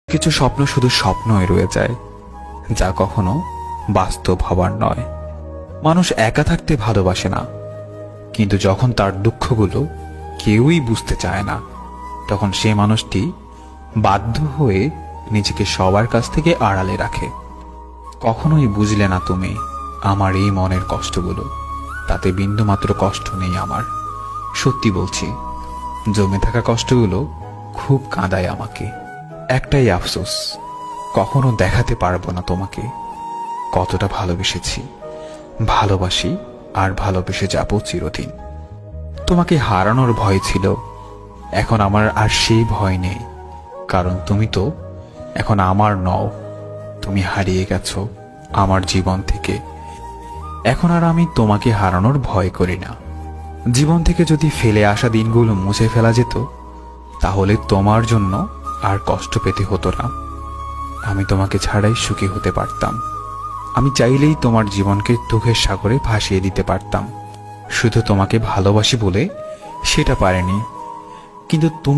কিছু স্বপ্ন শুধু স্বপ্নই রয়ে যায়, যা কখনো বাস্তব হবার নয়। মানুষ একা থাকতে ভালোবাসে না, কিন্তু যখন তার দুঃখগুলো কেউই বুঝতে চায় না, তখন সে মানুষটি বাধ্য হয়ে নিজেকে সবার কাছ থেকে আড়ালে রাখে। কখনোই বুঝলে না তুমি আমার এই মনের কষ্টগুলো, তাতে বিন্দুমাত্র কষ্ট নেই আমার। সত্যি বলছি, জমে থাকা কষ্টগুলো খুব কাঁদায় আমাকে। একটাই আফসোস, কখনো দেখাতে পারবো না তোমাকে কতটা ভালোবেসেছি, ভালোবাসি আর ভালোবেসে যাব চিরদিন। তোমাকে হারানোর ভয় ছিল, এখন আমার আর সেই ভয় নেই, কারণ তুমি তো এখন আমার নও। তুমি হারিয়ে গেছো আমার জীবন থেকে। এখন আর আমি তোমাকে হারানোর ভয় করি না। জীবন থেকে যদি ফেলে আসা দিনগুলো মুছে ফেলা যেত, তাহলে তোমার জন্য আর কষ্ট পেতে হতো না। আমি তোমাকে ছাড়াই সুখী হতে পারতাম। আমি চাইলেই তোমার জীবনকে দুঃখের সাগরে ভাসিয়ে দিতে পারতাম। শুধু তোমাকে ভালোবাসি বলে সেটা পারেনি, কিন্তু তুমি